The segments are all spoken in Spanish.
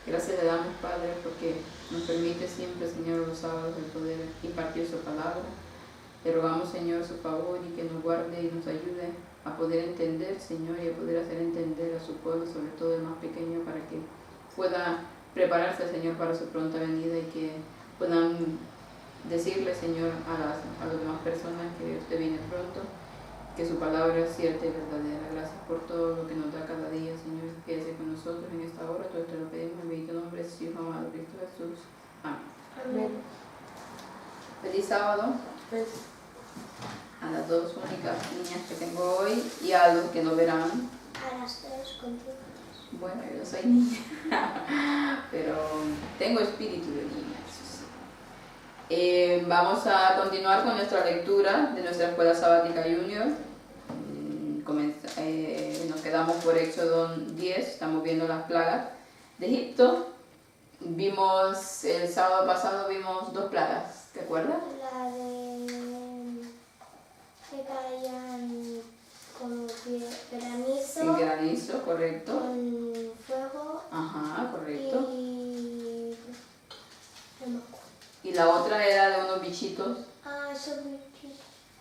Gracias le damos, Padre, porque nos permite siempre, Señor, los sábados el poder impartir su palabra. Le rogamos, Señor, su favor y que nos guarde y nos ayude a poder entender, Señor, y a poder hacer entender a su pueblo, sobre todo el más pequeño, para que pueda prepararse, Señor, para su pronta venida y que puedan decirle, Señor, a las demás personas que usted viene pronto, que su palabra es cierta y verdadera. Gracias por todo lo que nos da cada día, Señor. Quédese con nosotros en esta hora. Todo te lo pedimos en bendito nombre de su Hijo amado Cristo Jesús. Amén. Amén. Feliz sábado Pues, a las dos únicas niñas que tengo hoy y a los que no verán. A las 3 contigo. Bueno, yo no soy niña, pero tengo espíritu de niña, eso sí. Vamos a continuar con nuestra lectura de nuestra escuela sabática junior. Nos quedamos por Éxodo 10, estamos viendo las plagas de Egipto. Vimos, el sábado pasado vimos 2 plagas, ¿te acuerdas? La de que caían como granizo. El granizo, correcto. Con fuego. Ajá, correcto. Y no me acuerdo. Y la otra era de unos bichitos, Esos bichitos.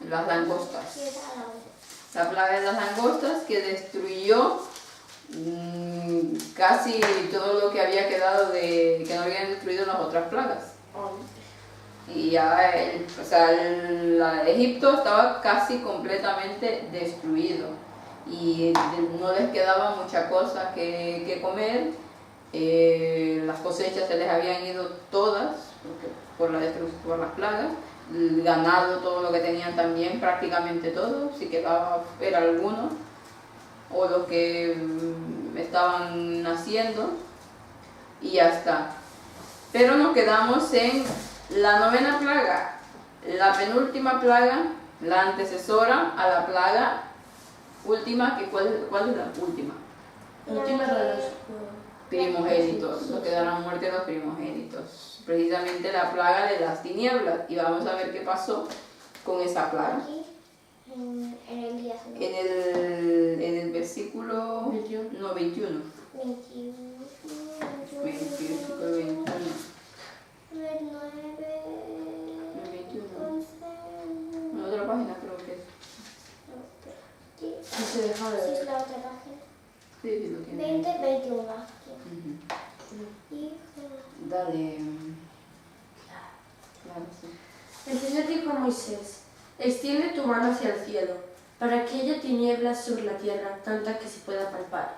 las langostas. Sí, era la otra. La plaga de las langostas que destruyó casi todo lo que había quedado que no habían destruido las otras plagas. Y ya Egipto estaba casi completamente destruido y no les quedaba mucha cosa que comer. Las cosechas se les habían ido todas por las plagas. El ganado, todo lo que tenían también, prácticamente todo, si quedaba era alguno, o los que estaban naciendo, y ya está. Pero nos quedamos en la 9ª plaga, la penúltima plaga, la antecesora a la plaga última, ¿cuál es la última? última de los Primogénitos, los que darán muerte a los primogénitos. Precisamente la plaga de las tinieblas. Y vamos a ver qué pasó con esa plaga. Aquí, en el día En el versículo 21. No, 21. 21. Versículo 21. 9, 21. 11. En otra página creo que es. Y se deja de Sí, es ver. la otra página. Sí, sí, lo tiene. 20, 21. Aquí. Ujú. Y Dale. Claro, sí. El Señor dijo a Moisés: extiende tu mano hacia el cielo, para que haya tinieblas sobre la tierra, tanta que se pueda palpar.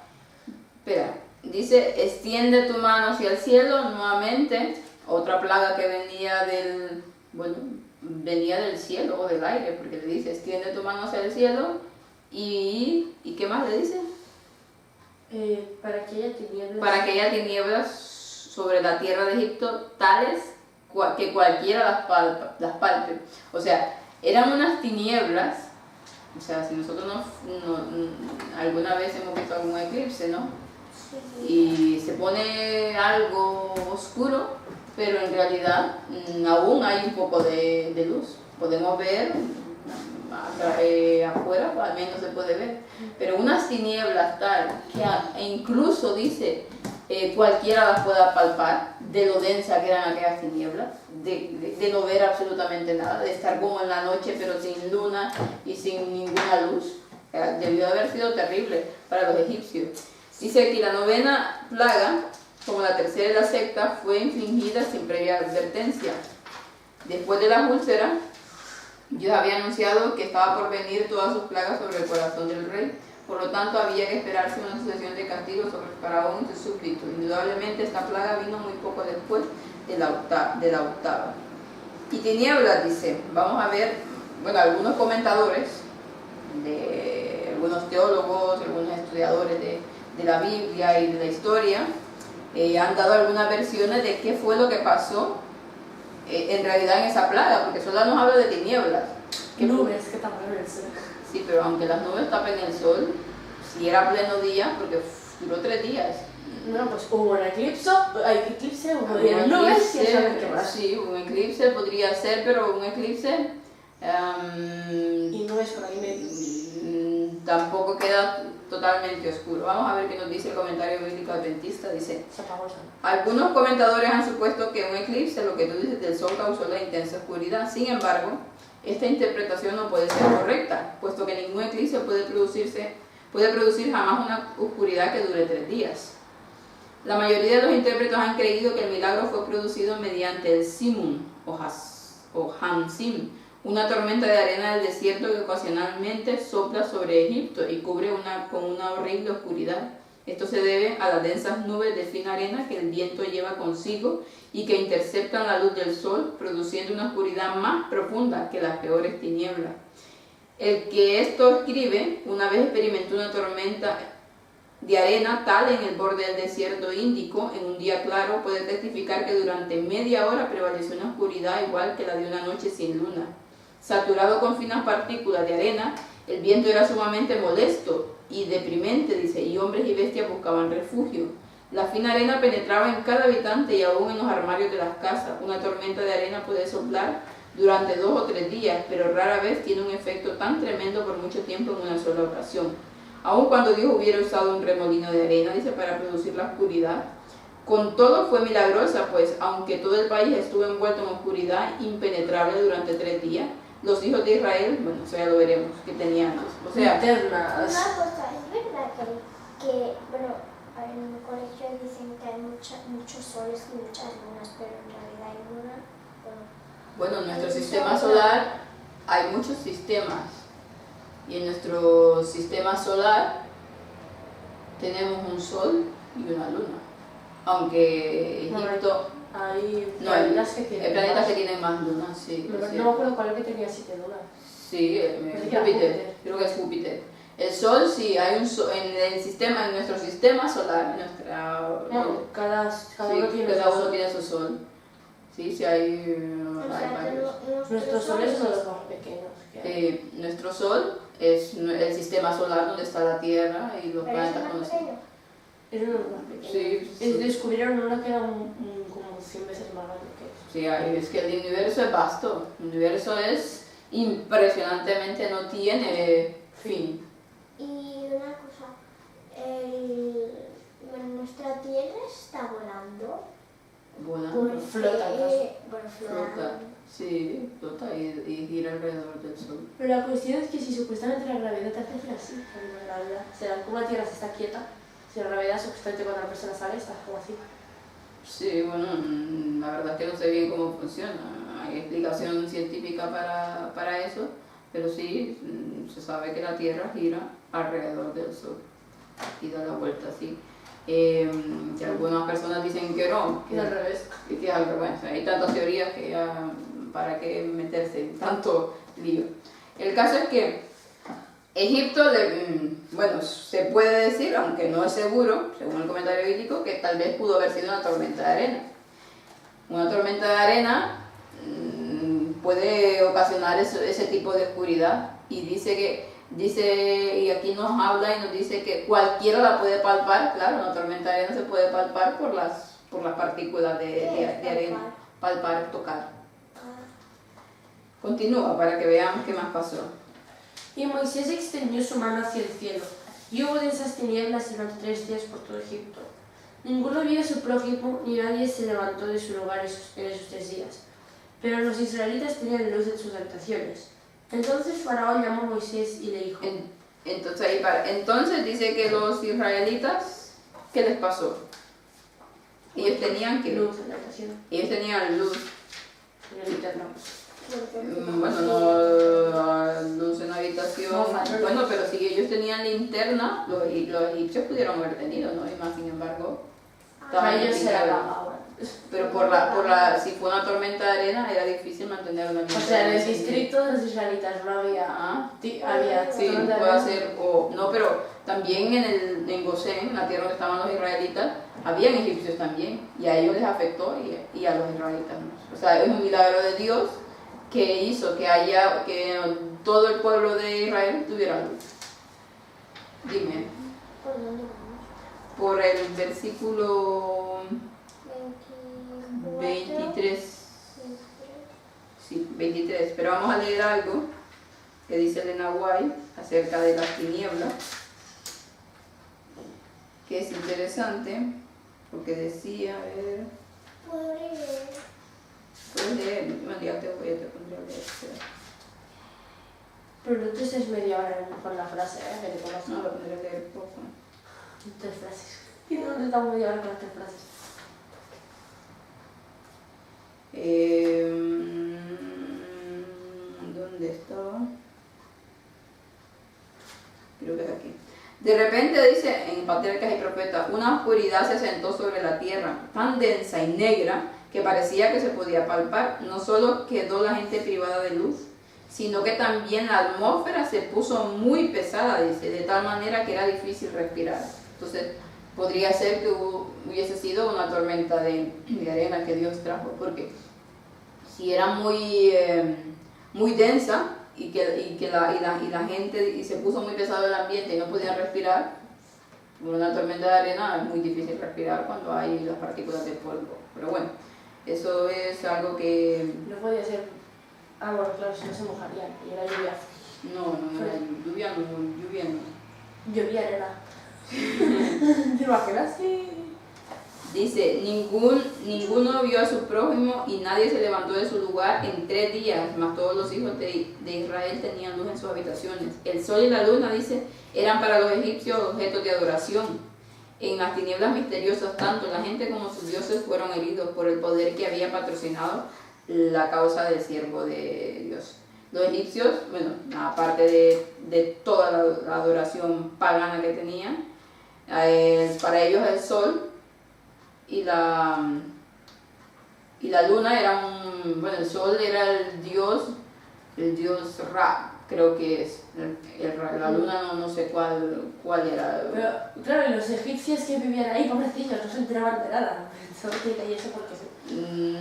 Espera, dice, extiende tu mano hacia el cielo, nuevamente, otra plaga que venía del cielo o del aire, porque le dice, extiende tu mano hacia el cielo, y ¿qué más le dice? Para que haya tinieblas. Para que haya tinieblas sobre la tierra de Egipto, tales que cualquiera las palpe. O sea, eran unas tinieblas, o sea, si nosotros alguna vez hemos visto algún eclipse, ¿no? Y se pone algo oscuro, pero en realidad aún hay un poco de luz. Podemos ver afuera, al menos se puede ver, pero unas tinieblas tal que incluso dice cualquiera las pueda palpar, de lo densa que eran aquellas tinieblas, de no ver absolutamente nada, de estar como en la noche pero sin luna y sin ninguna luz. Debió haber sido terrible para los egipcios. Dice que la 9ª plaga, como la tercera y la sexta, fue infligida sin previa advertencia. Después de las úlceras, Dios había anunciado que estaba por venir todas sus plagas sobre el corazón del rey. Por lo tanto, había que esperarse una sucesión de castigos sobre el faraón y sus súbditos. Indudablemente, esta plaga vino muy poco después de la octava. Y tinieblas, dice, vamos a ver, algunos comentadores, algunos teólogos, algunos estudiadores de la Biblia y de la historia, han dado algunas versiones de qué fue lo que pasó en realidad en esa plaga, porque solo nos habla de tinieblas. ¿Qué nubes que tapan el sol? Sí, pero aunque las nubes tapen el sol, si era pleno día, porque duró 3 días. No, pues hubo un eclipse, hubo nubes y a saber qué más. Sí, un eclipse podría ser, pero un eclipse Y nubes por ahí medio. tampoco queda totalmente oscuro. Vamos a ver qué nos dice el comentario bíblico adventista. Dice, Se apagó el sol. algunos comentadores han supuesto que un eclipse, lo que tú dices del sol, causó la intensa oscuridad. Sin embargo, esta interpretación no puede ser correcta, puesto que ningún eclipse puede producir jamás una oscuridad que dure 3 días. La mayoría de los intérpretes han creído que el milagro fue producido mediante el Simun o Hansim, una tormenta de arena del desierto que ocasionalmente sopla sobre Egipto y cubre con una horrible oscuridad. Esto se debe a las densas nubes de fina arena que el viento lleva consigo y que interceptan la luz del sol, produciendo una oscuridad más profunda que las peores tinieblas. El que esto escribe, una vez experimentó una tormenta de arena tal en el borde del desierto índico en un día claro, puede testificar que durante media hora prevaleció una oscuridad igual que la de una noche sin luna. Saturado con finas partículas de arena, el viento era sumamente molesto y deprimente, dice, y hombres y bestias buscaban refugio. La fina arena penetraba en cada habitante y aún en los armarios de las casas. Una tormenta de arena puede soplar durante 2 o 3 días, pero rara vez tiene un efecto tan tremendo por mucho tiempo en una sola ocasión. Aun cuando Dios hubiera usado un remolino de arena, dice, para producir la oscuridad, con todo fue milagrosa, pues aunque todo el país estuvo envuelto en oscuridad impenetrable durante 3 días, los hijos de Israel, bueno, eso ya lo veremos, que tenían, o sea, Una Linternas. cosa, es verdad bueno, en el colegio dicen que hay muchos soles y muchas lunas, pero en realidad hay luna, bueno, en nuestro hay un sistema sol. solar hay muchos sistemas, y en nuestro sistema solar tenemos un sol y una luna, aunque Egipto, Hay no, hay planetas que tienen planetas más. que tienen más lunas, sí. No, es no me acuerdo cuál era que tenía 7 lunas. Sí, Parece que era Júpiter, Júpiter. creo que es Júpiter. El Sol, sí, hay un sol en el sistema, en nuestro sistema solar, Bueno, cada sí, uno tiene cada su uno sol. tiene su sol. Sí, sí, hay O sea, varios. Nuestro sol es uno de los más pequeños que hay. Nuestro Sol es el sistema solar donde está la Tierra y los Pero es planetas más conocidos. pequeño. Es uno de los más pequeños. Sí, sí. Descubrieron una que era como 100 veces más grande que eso. Sí, es que el universo es vasto. El universo es impresionantemente, no tiene fin. Y una cosa, nuestra Tierra está volando. Bueno, Porque, flota, bueno, flota. Sí, flota y gira alrededor del Sol. Pero la cuestión es que si supuestamente la gravedad te hace hacer así, con la gravedad, o sea, como la Tierra se está quieta, si la gravedad supuestamente cuando la persona sale está como así. Sí, bueno, la verdad es que no sé bien cómo funciona. Hay explicación científica para eso, pero sí se sabe que la Tierra gira alrededor del Sol y da la vuelta así. Que algunas personas dicen que no, Y al revés. que es al revés. O sea, hay tantas teorías que ya para qué meterse en tanto lío. El caso es que Egipto, bueno, se puede decir, aunque no es seguro, según el comentario bíblico, que tal vez pudo haber sido una tormenta de arena. Una tormenta de arena puede ocasionar ese tipo de oscuridad y y aquí nos habla y nos dice que cualquiera la puede palpar. Claro, una tormenta de arena se puede palpar por las partículas de arena. Palpar, tocar. Continúa para que veamos qué más pasó. Y Moisés extendió su mano hacia el cielo, y hubo densas tinieblas durante 3 días por todo Egipto. Ninguno vio a su prójimo, ni nadie se levantó de su lugar en esos 3 días. Pero los israelitas tenían luz en sus habitaciones. Entonces Faraón llamó a Moisés y le dijo: Entonces dice que los israelitas, ¿qué les pasó? Ellos tenían que luz en la habitación, ellos tenían luz. en el linterna. Bueno, no luz en la habitación. No, farol. Bueno, pero si ellos tenían linterna, los egipcios pudieron haber tenido, ¿no? Y más sin embargo, Para ellos se la tinieblas. apagaban. Pero si fue una tormenta de arena, era difícil mantener una O linterna. sea, en el distrito de los israelitas no había... Ah, había sí, tormenta de puede arena. ser, no, pero también en Gosén, en la tierra donde estaban los israelitas, habían egipcios también, y a ellos les afectó y a los israelitas no. O sea, es un milagro de Dios que hizo que todo el pueblo de Israel tuviera luz. Dime, ¿Por dónde vamos? por el versículo 24, 23. Sí, 23. Pero vamos a leer algo que dice Elena White acerca de las tinieblas. que es interesante, porque decía, a ver, ¿Podré leer? puedes leer, bueno, ya te pondré a leer, espera. Pero no te estés media hora con la frase, que te conozco. No, lo pondré a leer poco. 3 frases. ¿Y dónde estamos media hora con las 3 frases? ¿Dónde estaba? Creo que es aquí. De repente dice en Patriarcas y Profetas, una oscuridad se sentó sobre la tierra, tan densa y negra que parecía que se podía palpar. No solo quedó la gente privada de luz, sino que también la atmósfera se puso muy pesada, dice, de tal manera que era difícil respirar. Entonces, podría ser que hubiese sido una tormenta de arena que Dios trajo, porque si era muy densa y la gente, y se puso muy pesado el ambiente y no podían respirar, por una tormenta de arena es muy difícil respirar cuando hay las partículas de polvo. Pero bueno, eso es algo que... No podía ser. Ah, bueno, claro, si no se mojarían. Y era lluvia. No era lluvia, no. Llovía arena. ¿Te imaginas? Sí. Dice, ninguno vio a su prójimo y nadie se levantó de su lugar en 3 días, mas todos los hijos de Israel tenían luz en sus habitaciones. El sol y la luna, dice, eran para los egipcios objetos de adoración. En las tinieblas misteriosas, tanto la gente como sus dioses fueron heridos por el poder que había patrocinado la causa del siervo de Dios. Los egipcios, bueno, aparte de toda la adoración pagana que tenían, para ellos el sol y la luna eran, bueno, el sol era el dios Ra, creo que es, la luna no sé cuál era. Pero, claro, y los egipcios que vivían ahí, pobrecillos, no se enteraban de nada. Solo que eso porque sí.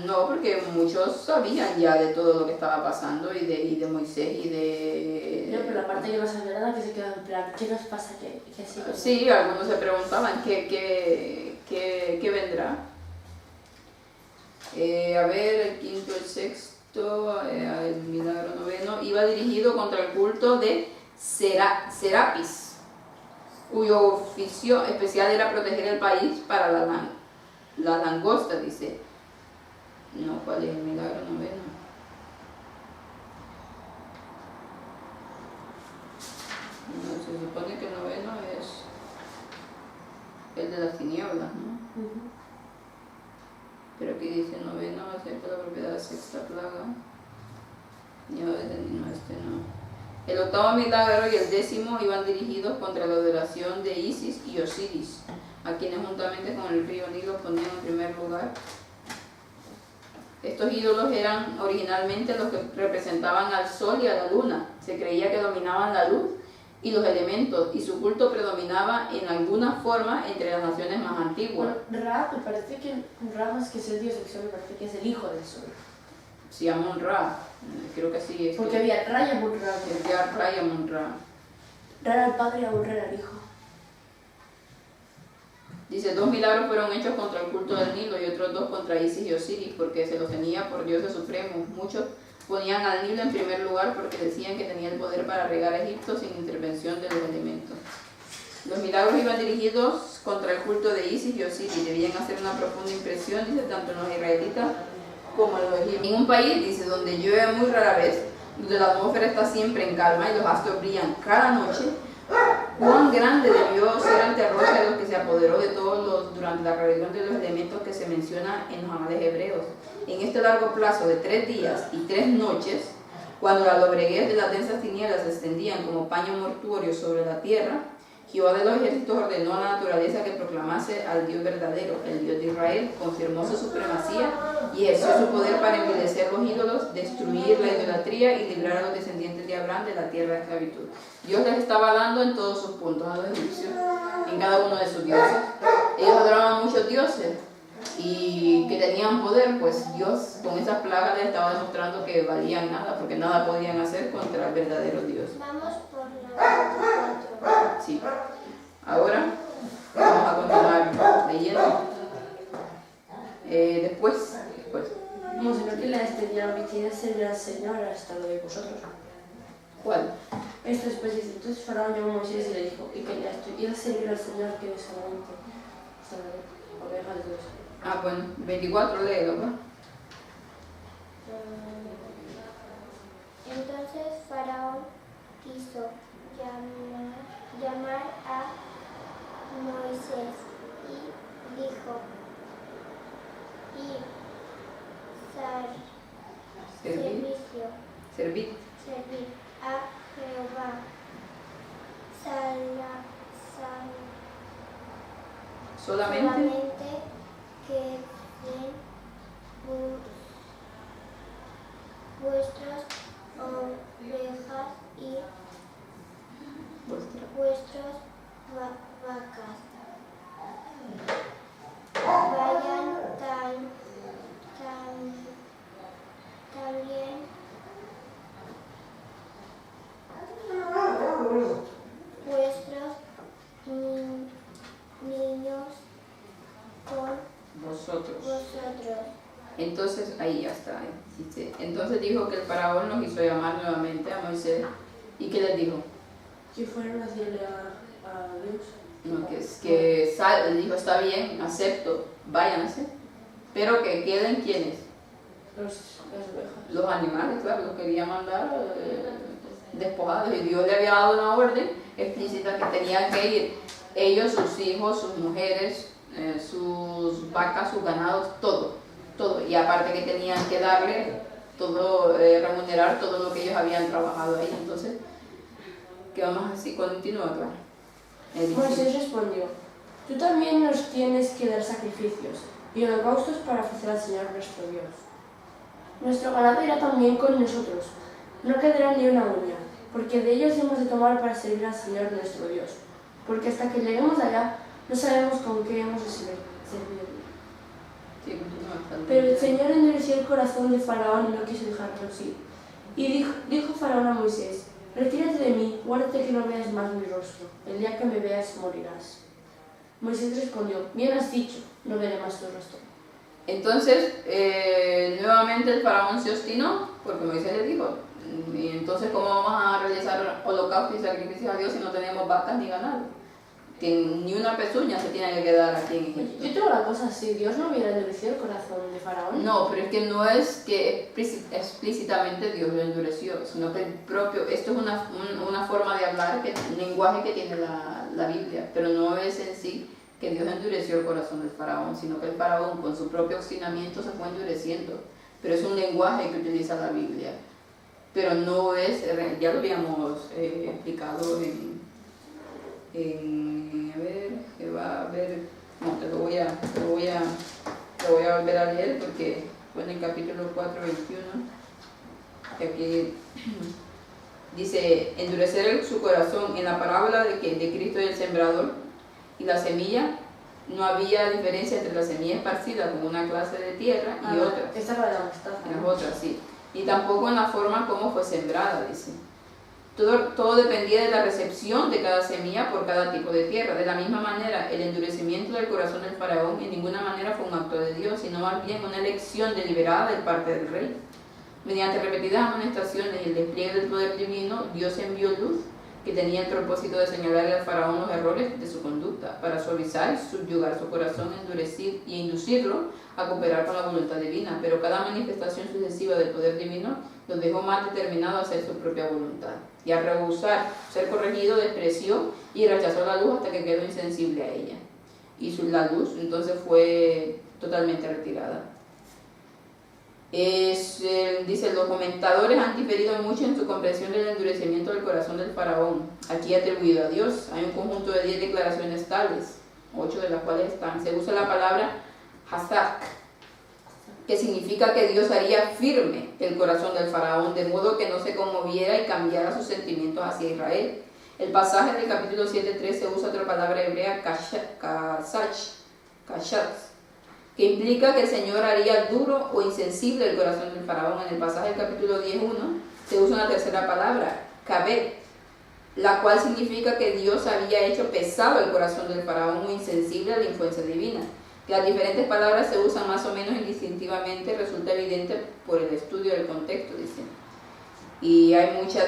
No, porque muchos sabían ya de todo lo que estaba pasando y de Moisés y de... No, pero la parte que no sabía nada que se quedó en plan, ¿qué nos pasa? ¿Qué así? Sí, algunos se preguntaban qué vendrá. A ver, el quinto, el sexto, el milagro noveno, iba dirigido contra el culto de Serapis, cuyo oficio especial era proteger el país para la langosta, dice. No, ¿cuál es el milagro noveno? No, se supone que el noveno es el de las tinieblas, ¿no? Pero aquí dice noveno acerca de la propiedad de la sexta plaga. No. El octavo milagro y el 10º iban dirigidos contra la adoración de Isis y Osiris, a quienes juntamente con el río Nilo ponían en primer lugar. Estos ídolos eran originalmente los que representaban al sol y a la luna. Se creía que dominaban la luz y los elementos, y su culto predominaba en alguna forma entre las naciones más antiguas. Bueno, Ra, me parece que Ra, más que es el dios del sol, me parece que es el hijo del sol. Se llama Ra, creo que sí. Porque había Ra y Amun-Ra. Había Ra y Amun-Ra. Ra era el padre y Amun-Ra era el hijo. Dice, 2 milagros fueron hechos contra el culto del Nilo y otros 2 contra Isis y Osiris, porque se los tenía por dioses supremos. Muchos ponían al Nilo en primer lugar porque decían que tenía el poder para regar Egipto sin intervención de los elementos. Los milagros iban dirigidos contra el culto de Isis y Osiris, debían hacer una profunda impresión, dice, tanto en los israelitas como en los egipcios. En un país, dice, donde llueve muy rara vez, donde la atmósfera está siempre en calma y los astros brillan cada noche, cuán grande debió ser el terror de los que se apoderó de todos durante la rebelión de los elementos que se menciona en los anales hebreos. En este largo plazo de 3 días y 3 noches, cuando la lobreguez de las densas tinieblas se extendían como paño mortuorio sobre la tierra, Jehová de los ejércitos ordenó a la naturaleza que proclamase al Dios verdadero, el Dios de Israel, confirmó su supremacía y ejerció su poder para envilecer los ídolos, destruir la idolatría y librar a los descendientes de Abraham de la tierra de esclavitud. Dios les estaba dando en todos sus puntos a los egipcios, en cada uno de sus dioses. Ellos adoraban muchos dioses y que tenían poder, pues Dios con esas plagas les estaba demostrando que valían nada, porque nada podían hacer contra el verdadero Dios. Vamos por la 24. Sí. Ahora vamos a continuar leyendo. Después. Como si no que la estrella homicida será el Señor hasta lo de vosotros. ¿Cuál? Esto después dice, entonces Faraón llamó a Moisés y le dijo, ¿y qué harías tú? Ir a servir al Señor que es solamente ovejas de Dios. Ah, bueno, 24, léelo, ¿va? Entonces Faraón quiso llamar a Moisés y dijo, Servir. servir a Jehová, Solamente. queden vuestras ovejas y vuestras vacas. Vayan también vuestros niños con Vosotros. vosotros. Entonces, ahí ya está. Dice, entonces dijo que el faraón los hizo llamar nuevamente a Moisés. ¿Y qué les dijo? Que fueron a decirle a Dios. No, él dijo, está bien, acepto, váyanse. Pero que queden quienes. Las ovejas. Los animales, claro, los quería mandar despojados. Y Dios le había dado una orden explícita que tenían que ir ellos, sus hijos, sus mujeres, sus vacas, sus ganados, todo. Y aparte que tenían que darle todo, remunerar todo lo que ellos habían trabajado ahí. Entonces, quedamos así, continúa, claro. Moisés respondió, tú también nos tienes que dar sacrificios y holocaustos para ofrecer al Señor nuestro Dios. Nuestro ganado irá también con nosotros, no quedará ni una uña, porque de ellos hemos de tomar para servir al Señor nuestro Dios, porque hasta que lleguemos allá no sabemos con qué hemos de servir. Sí, Pero el Señor endureció el corazón de Faraón y no quiso dejarlos ir. Y dijo Faraón a Moisés, retírate de mí, guárdate que no veas más mi rostro, el día que me veas morirás. Moisés respondió, bien has dicho, no veré más tu rostro. Entonces, nuevamente el faraón se obstinó, porque Moisés le dijo, y entonces ¿cómo vamos a realizar holocaustos y sacrificios a Dios si no tenemos vacas ni ganado? Ni una pezuña se tiene que quedar aquí en Egipto. Yo tengo la cosa así, Dios no hubiera endurecido el corazón de Faraón. No, pero es que no es que explícitamente Dios lo endureció, sino que el propio, esto es una forma de hablar, un lenguaje que tiene la Biblia, pero no es en sí que Dios endureció el corazón del faraón, sino que el faraón con su propio obstinamiento se fue endureciendo. Pero es un lenguaje que utiliza la Biblia, pero no es, ya lo habíamos explicado a ver, que va a ver, no, te lo voy a volver a leer porque fue en el capítulo 4, 21, que aquí dice, endurecer su corazón. En la parábola de Cristo y el sembrador y la semilla, no había diferencia entre la semilla esparcida como una clase de tierra y otra. Esta es la de la mostaza. En las otras, sí. Y tampoco en la forma como fue sembrada, dice. Todo dependía de la recepción de cada semilla por cada tipo de tierra. De la misma manera, el endurecimiento del corazón del faraón en ninguna manera fue un acto de Dios, sino más bien una elección deliberada de parte del rey. Mediante repetidas amonestaciones y el despliegue del poder divino, Dios envió luz que tenía el propósito de señalarle al faraón los errores de su conducta, para suavizar y subyugar su corazón, endurecer y inducirlo a cooperar con la voluntad divina. Pero cada manifestación sucesiva del poder divino lo dejó más determinado a hacer su propia voluntad. Y al rehusar ser corregido, despreció y rechazó la luz hasta que quedó insensible a ella. Y la luz entonces fue totalmente retirada. Dice, los comentadores han diferido mucho en su comprensión del endurecimiento del corazón del faraón, aquí atribuido a Dios. Hay un conjunto de 10 declaraciones tales, 8 de las cuales están. Se usa la palabra hazak, que significa que Dios haría firme el corazón del faraón, de modo que no se conmoviera y cambiara sus sentimientos hacia Israel. El pasaje del capítulo 7:3 se usa otra palabra hebrea, kashatz, que implica que el Señor haría duro o insensible el corazón del faraón. En el pasaje del capítulo 10:1 se usa una tercera palabra, kabed, la cual significa que Dios había hecho pesado el corazón del faraón o insensible a la influencia divina. Que las diferentes palabras se usan más o menos indistintivamente resulta evidente por el estudio del contexto, dice. Y hay muchas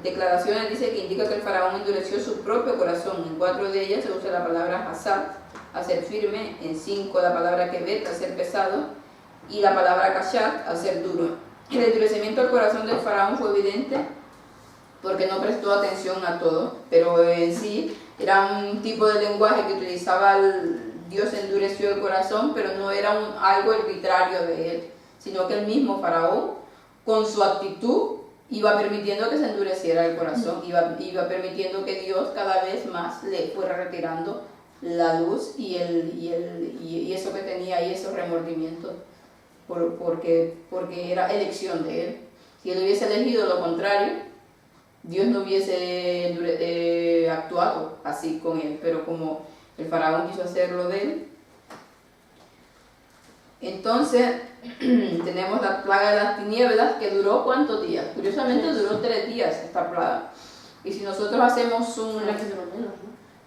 declaraciones, dice, que indica que el faraón endureció su propio corazón. En 4 de ellas se usa la palabra hasad, hacer firme. En 5 la palabra kevet, hacer pesado. Y la palabra kashat, hacer duro. El endurecimiento del corazón del faraón fue evidente porque no prestó atención a todo, pero en sí era un tipo de lenguaje que utilizaba Dios endureció el corazón, pero no era algo arbitrario de él, sino que el mismo faraón, con su actitud, iba permitiendo que se endureciera el corazón, iba permitiendo que Dios cada vez más le fuera retirando la luz y eso que tenía y esos remordimientos, porque era elección de él. Si él hubiese elegido lo contrario, Dios no hubiese actuado así con él, pero como el faraón quiso hacerlo de él. Entonces tenemos la plaga de las tinieblas, que duró ¿cuántos días? Curiosamente duró 3 días esta plaga. Y si nosotros hacemos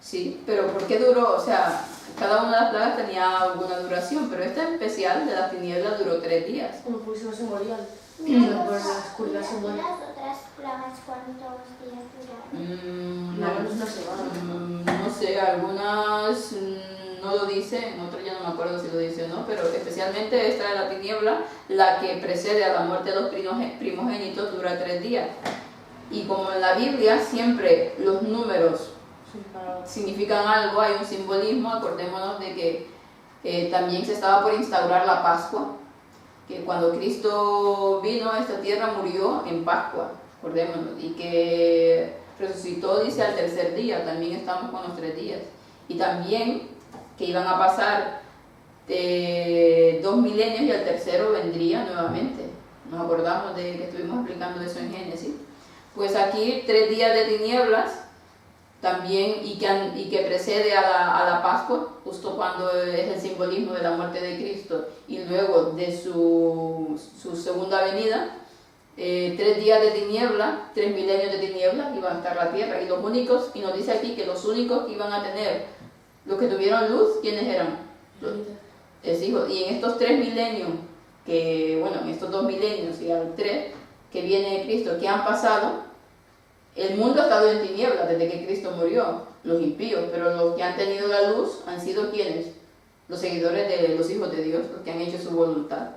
Sí, pero ¿por qué duró? O sea, cada una de las plagas tenía alguna duración, pero esta en especial de las tinieblas duró 3 días. Como pues no se morían. Las Por la oscuridad se mueren. otras plagas, ¿cuántos días duraron? Una semana. No sé, algunas no lo dice, en otras ya no me acuerdo si lo dice o no, pero especialmente esta de la tiniebla, la que precede a la muerte de los primogénitos, dura 3 días. Y como en la Biblia siempre los números significan algo, hay un simbolismo, acordémonos de que también se estaba por instaurar la Pascua, que cuando Cristo vino a esta tierra murió en Pascua, acordémonos, y que resucitó, dice, al 3er día, también estamos con los 3 días, y también que iban a pasar 2 milenios y al tercero vendría nuevamente. Nos acordamos de que estuvimos explicando eso en Génesis. Pues aquí 3 días de tinieblas también y que precede a la Pascua, justo cuando es el simbolismo de la muerte de Cristo y luego de su segunda venida, 3 días de tiniebla, 3 milenios de tiniebla iban a estar la tierra, y los únicos, y nos dice aquí que los únicos que iban a tener, los que tuvieron luz, ¿quiénes eran? Los hijos. Y en estos 3 milenios, en estos 2 milenios y al 3 que viene Cristo, que han pasado, el mundo ha estado en tinieblas desde que Cristo murió, los impíos, pero los que han tenido la luz han sido ¿quiénes? Los seguidores de los hijos de Dios, los que han hecho su voluntad.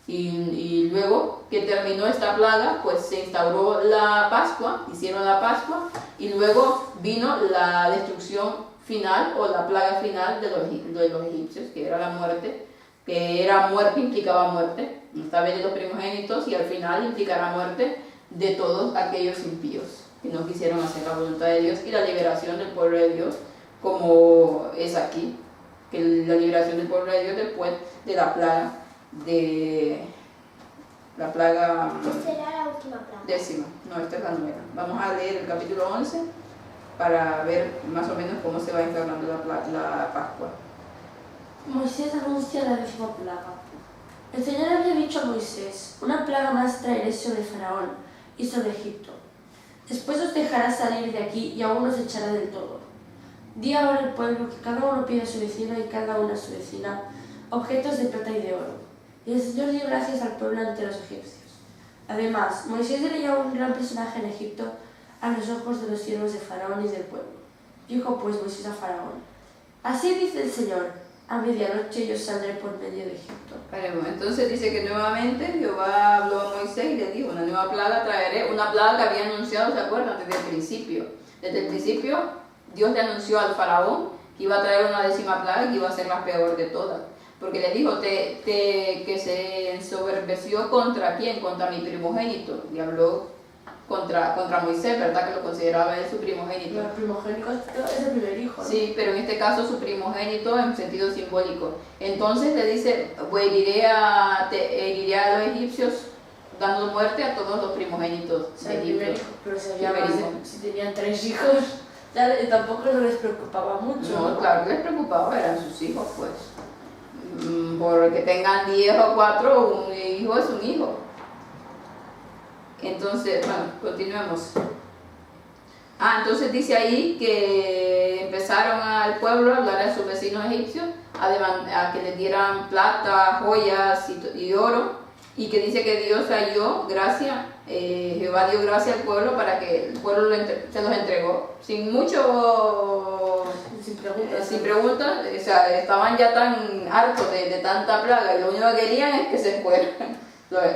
Y luego que terminó esta plaga, pues se instauró la Pascua, hicieron la Pascua, y luego vino la destrucción final o la plaga final de los egipcios, que era la muerte, implicaba muerte, esta vez de los primogénitos, y al final implicará muerte de todos aquellos impíos que no quisieron hacer la voluntad de Dios, y la liberación del pueblo de Dios, como es aquí, que la liberación del pueblo de Dios después de la plaga Esta era la última plaga. 10ª, no, esta es la 9. Vamos a leer el capítulo 11 para ver más o menos cómo se va instaurando la Pascua. Moisés anuncia la 10ª plaga. El Señor había dicho a Moisés: una plaga más traeré sobre Faraón y sobre Egipto. Después os dejará salir de aquí y aún os echará del todo. Di ahora al pueblo que cada uno pida a su vecino y cada una a su vecina objetos de plata y de oro. Y el Señor dio gracias al pueblo ante los egipcios. Además, Moisés era un gran personaje en Egipto a los ojos de los siervos de Faraón y del pueblo. Dijo pues Moisés a Faraón: así dice el Señor, a medianoche yo saldré por medio de Egipto. Entonces dice que nuevamente Jehová habló a Moisés y le dijo: una nueva plaga traeré, una plaga que había anunciado, ¿se acuerdan? Desde el principio. Desde el principio Dios le anunció al faraón que iba a traer una 10ª plaga y que iba a ser la peor de todas. Porque le dijo que se ensoberbeció ¿contra quién? Contra mi primogénito. Y habló contra Moisés, ¿verdad? Que lo consideraba él su primogénito. El primogénito es el primer hijo, ¿no? Sí, pero en este caso su primogénito en sentido simbólico. Entonces le dice: pues heriré a los egipcios dando muerte a todos los primogénitos de Egipto. Pero si tenían 3 hijos, tampoco no les preocupaba mucho. No, claro que les preocupaba, eran sus hijos, pues. Porque tengan 10 o 4, un hijo es un hijo. Entonces, bueno, continuemos. Entonces dice ahí que empezaron al pueblo a hablar a sus vecinos egipcios, a que les dieran plata, joyas y oro, y que dice que Dios halló gracia, Jehová dio gracia al pueblo para que el pueblo se los entregó sin mucho, sin preguntas, o sea, estaban ya tan hartos de tanta plaga y lo único que querían es que se fueran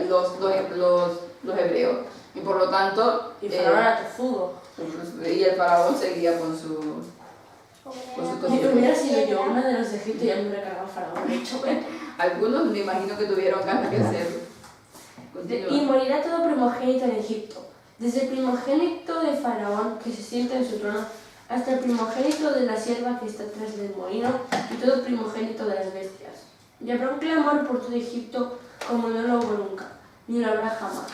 los hebreos, y por lo tanto Y Faraón era tozudo. y el faraón seguía con su Si hubiera sido yo una de los de Egipto, ya me hubiera cargado Faraón, de hecho. algunos me imagino que tuvieron ganas de hacerlo. Continúa. Y morirá todo primogénito en Egipto, desde el primogénito de Faraón que se sienta en su trono, hasta el primogénito de la sierva que está tras del molino, y todo primogénito de las bestias. Y habrá un clamor por todo Egipto como no lo hubo nunca, ni lo habrá jamás.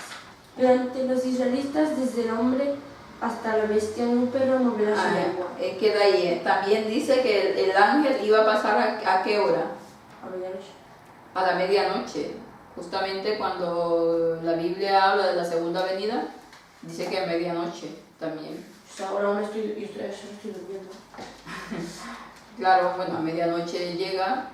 Durante los israelitas, desde el hombre hasta la bestia, un perro moverá su lengua. Queda ahí. También dice que el ángel iba a pasar ¿a qué hora? A medianoche. A la medianoche. Justamente cuando la Biblia habla de la segunda venida, dice que a medianoche también. O sea, ahora aún estoy durmiendo. Claro, bueno, a medianoche llega,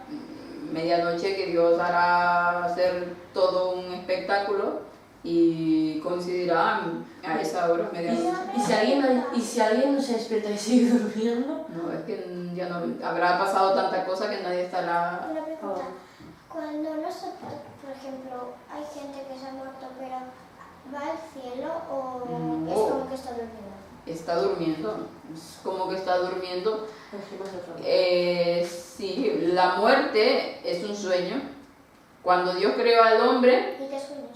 medianoche que Dios hará hacer todo un espectáculo y coincidirá a esa hora, medianoche. ¿Y si alguien no se despierta y sigue durmiendo? No, es que ya no habrá pasado tanta cosa que nadie estará. Una pregunta. Cuando nosotros, por ejemplo, hay gente que se ha muerto, pero ¿va al cielo o No. es como que está durmiendo? Está durmiendo, es como que está durmiendo. Sí, la muerte es un sueño. Cuando Dios creó al hombre, ¿Y qué sueños?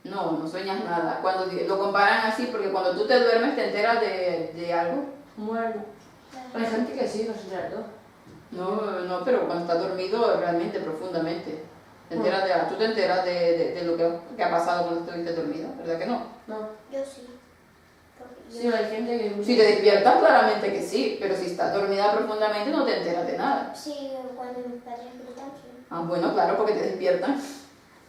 no sueñas nada. Cuando lo comparan así, porque cuando tú te duermes te enteras de algo. Bueno, hay gente que sí, no se entera de todo. No, pero cuando estás dormido realmente, profundamente. Tú te enteras de lo que ha pasado cuando estuviste dormido, ¿verdad que no? No. Yo sí. Porque Sí, hay gente que... Si te despiertas, claramente que sí, pero si estás dormida profundamente no te enteras de nada. Sí, cuando mi padre grita, sí. Ah, bueno, claro, porque te despiertan.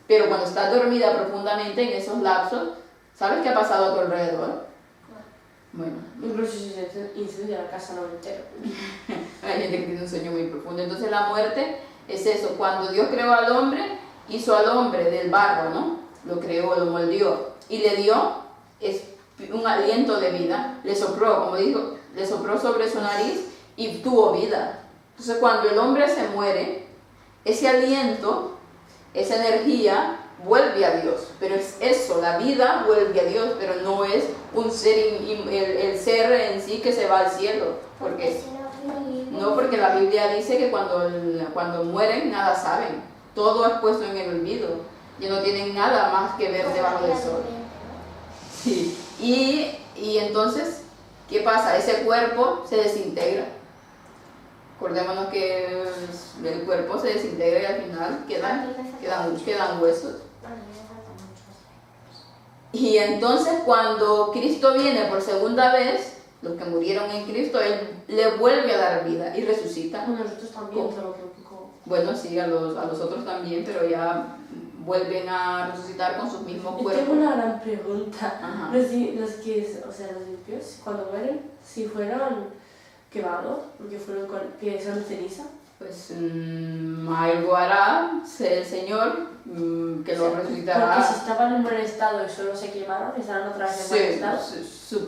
Pero cuando estás dormida profundamente en esos lapsos, ¿sabes qué ha pasado a tu alrededor? Bueno, Incluso si se incendia la casa no me entero. hay gente que tiene un sueño muy profundo. Entonces la muerte es eso. Cuando Dios creó al hombre, hizo al hombre del barro, ¿no? Lo creó, lo moldeó y le dio un aliento de vida. Le sopló, como dijo, le sopló sobre su nariz y tuvo vida. Entonces cuando el hombre se muere, ese aliento, esa energía vuelve a Dios, pero es eso, la vida vuelve a Dios, pero no es un ser, el ser en sí que se va al cielo, porque no, porque la Biblia dice que cuando mueren nada saben, todo es puesto en el olvido, y no tienen nada más que ver debajo del sol. Sí. Y entonces, ¿qué pasa? Ese cuerpo se desintegra. Acordémonos que el cuerpo se desintegra y al final quedan huesos. Y entonces cuando Cristo viene por segunda vez, los que murieron en Cristo, Él le vuelve a dar vida y resucita. Bueno, nosotros también, pero que un poco... Bueno, sí, a los otros también, pero ya vuelven a resucitar con sus mismos Yo cuerpos. tengo una gran pregunta. Ajá. Los limpios, cuando mueren, si fueron quemados, porque que son ceniza. Pues algo hará el Señor que lo resucitará. Porque si estaban en buen estado y solo se quemaron, estarán otra vez en buen estado.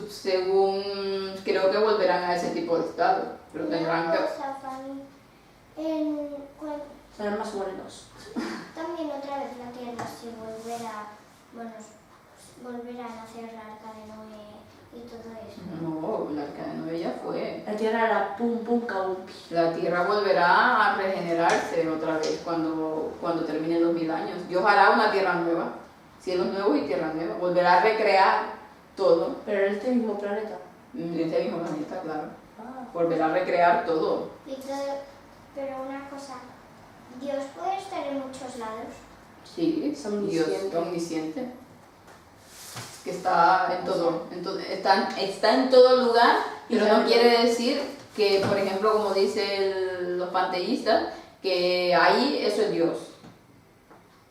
Según creo que volverán a ese tipo de estado, pero tendrán que... Serán más morenos. También otra vez la tierra si volverá a nacer la arca de Noé y todo eso. No, la arca de Noé ya fue. La tierra era pum pum caumpi. La tierra volverá a regenerarse otra vez cuando terminen los 1000 años. Dios hará una tierra nueva, cielos nuevos y tierra nueva. Volverá a recrear todo. Pero en este mismo planeta. En este mismo planeta, claro. Ah. Volverá a recrear todo. Pero una cosa, ¿Dios puede estar en muchos lados? Sí, Es omnisciente. Dios es omnisciente. Que está en todo, está en todo lugar, pero no quiere decir que, por ejemplo, como dicen los panteístas, que ahí eso es Dios,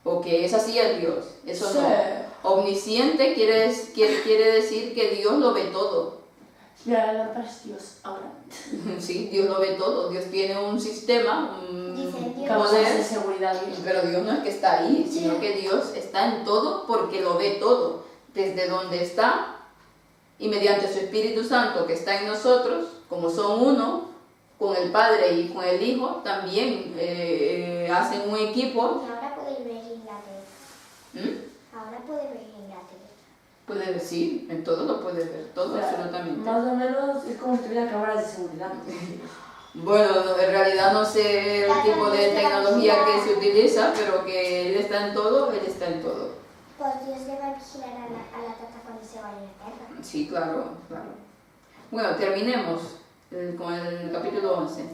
o que es así es Dios, eso Sí. no. Omnisciente quiere decir que Dios lo ve todo, Mira, la lámpara es Dios ahora. Sí, Dios lo ve todo, Dios tiene un sistema, Dice un Dios. Causas de poder, seguridad. pero Dios no es que está ahí, sino Sí. que Dios está en todo porque lo ve todo, desde donde está y mediante su Espíritu Santo que está en nosotros, como son uno, con el Padre y con el Hijo, también hacen un equipo. Y ahora podéis ver Inglaterra. ¿Mm? Ahora podéis ver Inglaterra. Puede ver, sí, en todo lo puede ver, todo, absolutamente. Más o menos es como si tuviera cámaras de seguridad. Bueno, en realidad no sé el tipo de tecnología que se utiliza, pero que Él está en todo, Él está en todo. Pues Dios le va a vigilar a la tata cuando se vaya a la tierra. Sí, claro, claro. Bueno, terminemos con el capítulo 11.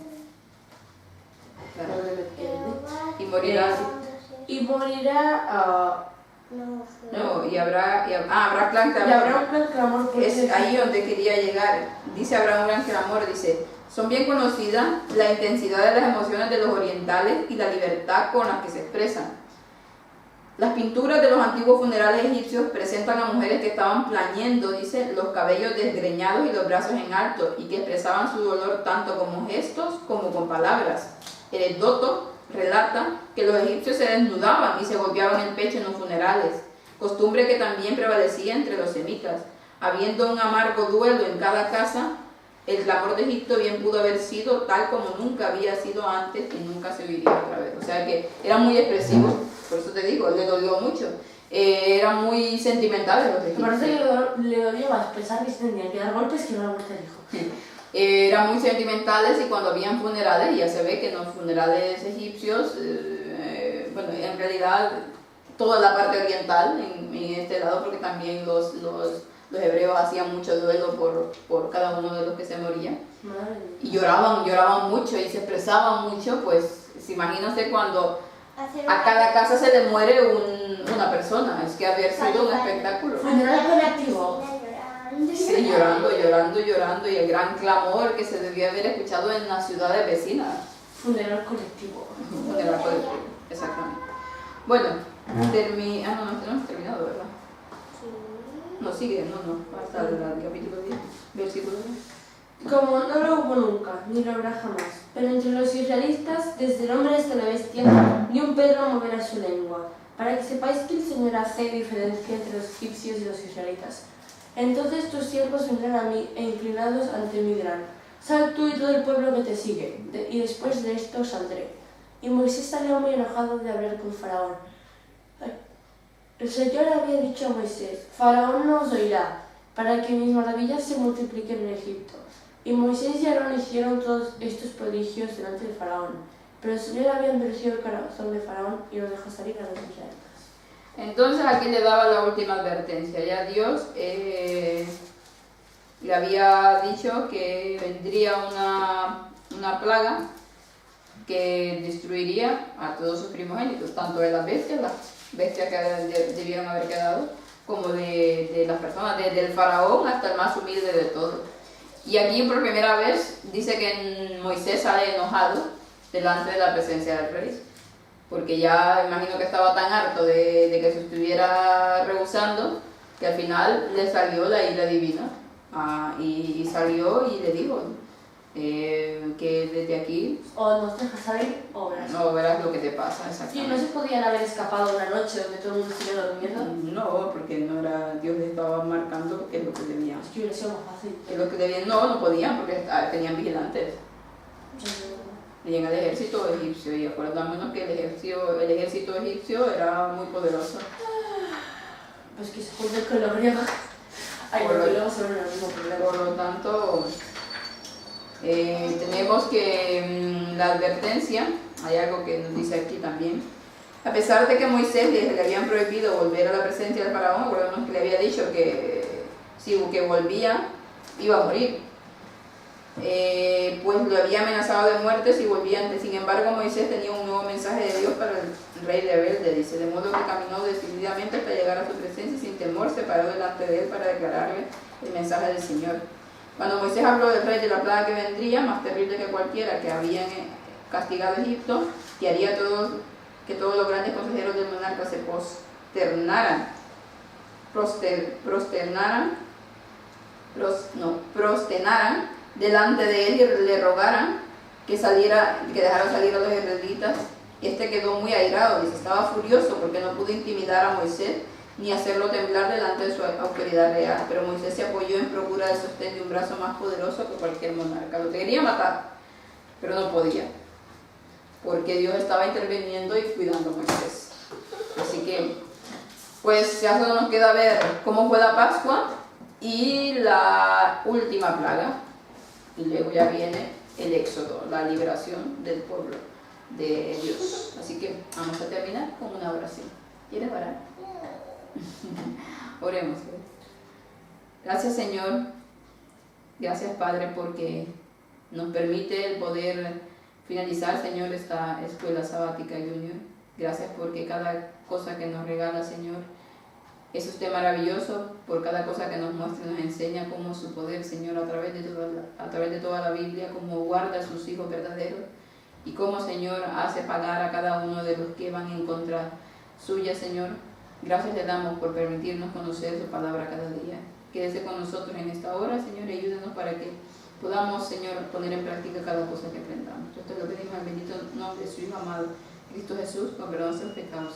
Claro. Y morirá. Y morirá. No, No, y habrá gran Y clamor. habrá un gran clamor por Es ahí donde quería llegar. Dice habrá un gran clamor, dice, son bien conocidas la intensidad de las emociones de los orientales y la libertad con las que se expresan. Las pinturas de los antiguos funerales egipcios presentan a mujeres que estaban plañendo, dice, los cabellos desgreñados y los brazos en alto, y que expresaban su dolor tanto como gestos como con palabras. Heródoto relata que los egipcios se desnudaban y se golpeaban el pecho en los funerales, costumbre que también prevalecía entre los semitas. Habiendo un amargo duelo en cada casa, el clamor de Egipto bien pudo haber sido tal como nunca había sido antes y nunca se oiría otra vez. O sea que era muy expresivo, por eso te digo, le dolió mucho. Eran muy sentimentales los Me parece egipcios. que le dolió más pensar que se tendrían que dar golpes que no la muerte del hijo. Eran muy sentimentales y cuando habían funerales, ya se ve que en los funerales egipcios, bueno, en realidad toda la parte oriental, en este lado, porque también los hebreos hacían mucho duelo por cada uno de los que se morían. Madre mía. Y lloraban mucho y se expresaban mucho, pues imagínate cuando a cada casa se le muere una persona, es que había sido un espectáculo. Funeral colectivo. Sí, llorando y el gran clamor que se debió haber escuchado en las ciudades vecinas. Funeral colectivo. Funeral colectivo, exactamente. Bueno, no hemos terminado, ¿verdad? No, sigue, no, hasta el capítulo 10, versículo 10. Como no lo hubo nunca, ni lo habrá jamás. Pero entre los israelitas, desde el hombre hasta la bestia, ni un perro moverá su lengua, para que sepáis que el Señor hace diferencia entre los egipcios y los israelitas. Entonces tus siervos vendrán a mí e inclinados ante mí dirán, sal tú y todo el pueblo que te sigue, y después de esto saldré. Y Moisés salió muy enojado de hablar con Faraón. El Señor había dicho a Moisés, Faraón no os oirá, para que mis maravillas se multipliquen en Egipto. Y Moisés y Aarón hicieron todos estos prodigios delante de Faraón. Pero el Señor había endurecido el corazón de Faraón y no dejó salir a los israelitas. Entonces aquí le daba la última advertencia. Ya Dios le había dicho que vendría una plaga que destruiría a todos sus primogénitos, tanto de las bestias que debieron haber quedado, como de las personas, desde el faraón hasta el más humilde de todos. Y aquí por primera vez dice que Moisés sale enojado delante de la presencia del rey, porque ya imagino que estaba tan harto de que se estuviera rehusando, que al final le salió la ira divina, y salió y le dijo que desde aquí O nos dejas salir o verás. no verás lo que te pasa, Sí, exactamente. no se podían haber escapado una noche donde todo el mundo estuviera durmiendo. No, porque no era, Dios le estaba marcando qué es lo que debían. Es que hubiera sido más fácil. ¿Qué es lo que debían? No podían porque tenían vigilantes. Tenían el ejército egipcio y acordámonos que el ejército egipcio era muy poderoso. Pues que se junten con los griegos. Ay, Por lo- porque luego se van al mismo problema. Por lo tanto, tenemos que la advertencia, hay algo que nos dice aquí también. A pesar de que Moisés le habían prohibido volver a la presencia del faraón, acordamos que le había dicho que si que volvía iba a morir. Pues lo había amenazado de muerte si volvía antes. Sin embargo, Moisés tenía un nuevo mensaje de Dios para el rey rebelde, dice, de modo que caminó decididamente hasta llegar a su presencia y sin temor se paró delante de él para declararle el mensaje del Señor. Cuando Moisés habló del rey de la plaga que vendría, más terrible que cualquiera que habían castigado a Egipto, y haría que todos los grandes consejeros del monarca se prosternaran prosternaran delante de él y le rogaran que dejara salir a los israelitas. Este quedó muy airado, dice, estaba furioso porque no pudo intimidar a Moisés ni hacerlo temblar delante de su autoridad real. Pero Moisés se apoyó en procura de sostén de un brazo más poderoso que cualquier monarca. Lo quería matar, pero no podía, porque Dios estaba interviniendo y cuidando a Moisés. Así que, pues ya solo nos queda ver cómo fue la Pascua y la última plaga. Y luego ya viene el éxodo, la liberación del pueblo de Dios. Así que vamos a terminar con una oración. ¿Quieres orar? Oremos. Gracias, Señor. Gracias, Padre, porque nos permite el poder finalizar, Señor, esta escuela sabática Junior. Gracias porque cada cosa que nos regala, Señor, es usted maravilloso, por cada cosa que nos muestra y nos enseña cómo su poder, Señor, a través de toda la Biblia, cómo guarda a sus hijos verdaderos y cómo, Señor, hace pagar a cada uno de los que van en contra suya, Señor. Gracias le damos por permitirnos conocer su palabra cada día. Quédese con nosotros en esta hora, Señor, y ayúdenos para que podamos, Señor, poner en práctica cada cosa que aprendamos. Esto es lo que pedimos en el bendito nombre de su Hijo amado, Cristo Jesús, con perdón de nuestros pecados.